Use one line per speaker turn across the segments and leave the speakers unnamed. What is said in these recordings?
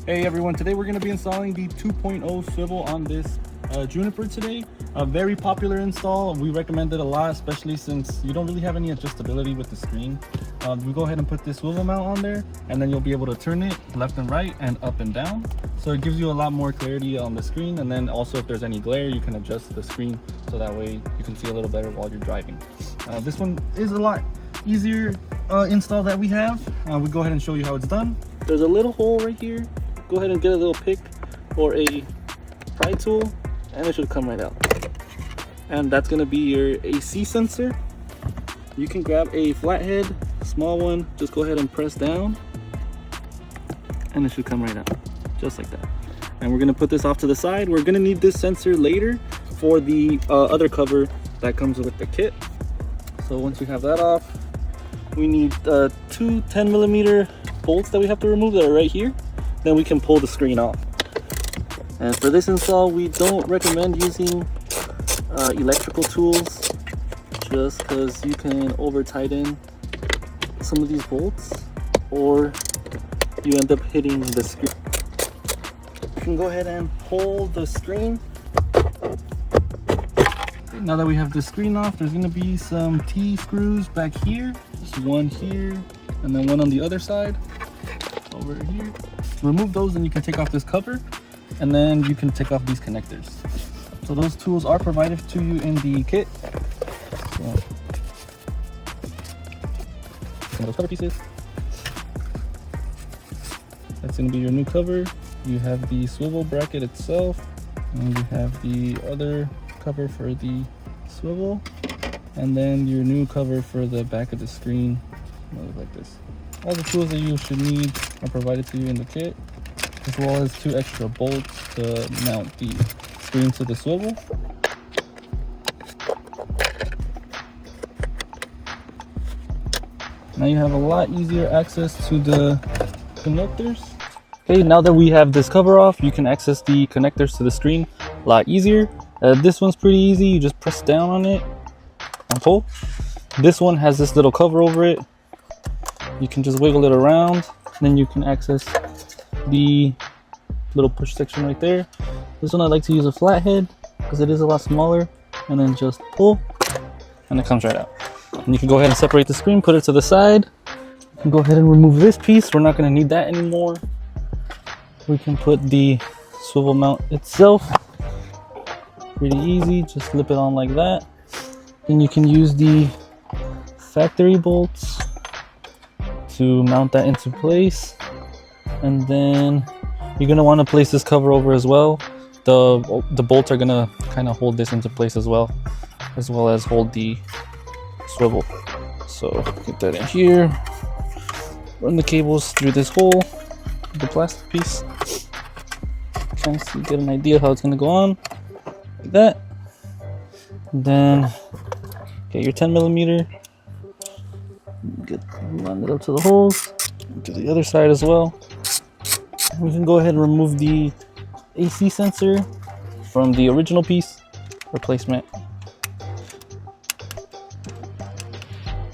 Hey everyone, today we're going to be installing the 2.0 swivel on this Juniper today. A very popular install. We recommend it a lot, especially since you don't really have any adjustability with the screen. We go ahead and put this swivel mount on there, and then you'll be able to turn it left and right and up and down. So it gives you a lot more clarity on the screen, and then also if there's any glare, you can adjust the screen so that way you can see a little better while you're driving. This one is a lot easier install that we have. We go ahead and show you how it's done. There's a little hole right here. Go ahead and get a little pick or a pry tool and it should come right out. And that's going to be your AC sensor. You can grab a flathead, small one, just go ahead and press down and it should come right out, just like that. And we're going to put this off to the side. We're going to need this sensor later for the other cover that comes with the kit. So once we have that off, we need two 10mm bolts that we have to remove that are right here. Then we can pull the screen off. And for this install, we don't recommend using electrical tools, just because you can over tighten some of these bolts or you end up hitting the screen. You can go ahead and pull the screen. Now that we have the screen off, there's going to be some T screws back here. Just one here and then one on the other side over here. Remove those and you can take off this cover, and then you can take off these connectors. So those tools are provided to you in the kit. So, some of those cover pieces. That's going to be your new cover. You have the swivel bracket itself, and you have the other cover for the swivel, and then your new cover for the back of the screen. It'll look like this. All the tools that you should need are provided to you in the kit, as well as 2 extra bolts to mount the screen to the swivel. Now you have a lot easier access to the connectors. Okay, now that we have this cover off, you can access the connectors to the screen a lot easier. This one's pretty easy. You just press down on it and pull. This one has this little cover over it. You can just wiggle it around, then you can access the little push section right there. This one I like to use a flathead because it is a lot smaller, and then just pull and it comes right out. And you can go ahead and separate the screen, put it to the side. You can go ahead and remove this piece. We're not going to need that anymore. We can put the swivel mount itself. Pretty easy, just slip it on like that. Then you can use the factory bolts to mount that into place, and then you're going to want to place this cover over as well. The bolts are going to kind of hold this into place as well as hold the swivel. So get that in here, run the cables through this hole, the plastic piece, kind of get an idea how it's going to go on, like that. And then get your 10mm, line it up to the holes, to the other side as well. We can go ahead and remove the AC sensor from the original piece replacement.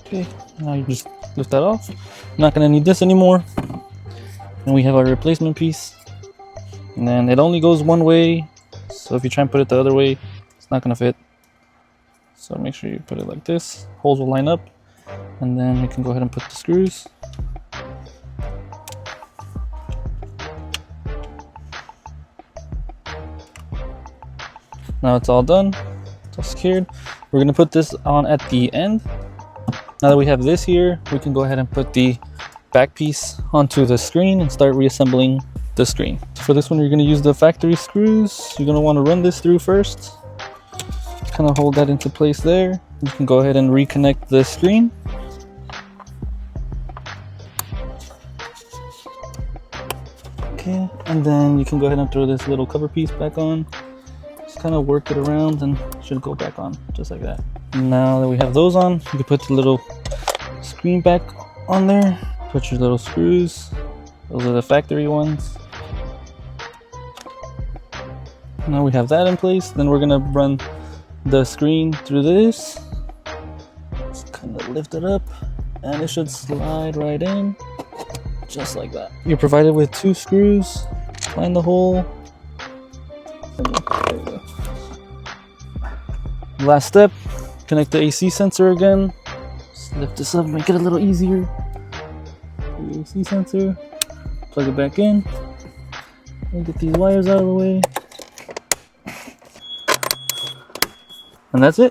Okay, now you just lift that off. Not going to need this anymore. And we have our replacement piece, and then it only goes one way, so if you try and put it the other way, it's not going to fit. So make sure you put it like this. Holes will line up, and then you can go ahead and put the screws. Now it's all done, it's all secured. We're going to put this on at the end. Now that we have this here, we can go ahead and put the back piece onto the screen and start reassembling the screen. So for this one, you're going to use the factory screws. You're going to want to run this through first. Kind of hold that into place there. You can go ahead and reconnect the screen. Okay, and then you can go ahead and throw this little cover piece back on. Just kind of work it around and it should go back on just like that. Now that we have those on, you can put the little screen back on there. Put your little screws. Those are the factory ones. Now we have that in place. Then we're gonna run the screen through this. Just kind of lift it up and it should slide right in, just like that. You're provided with 2 screws. Find the hole. Last step, connect the AC sensor again. Just lift this up, make it a little easier. The AC sensor, plug it back in, and get these wires out of the way. And that's it.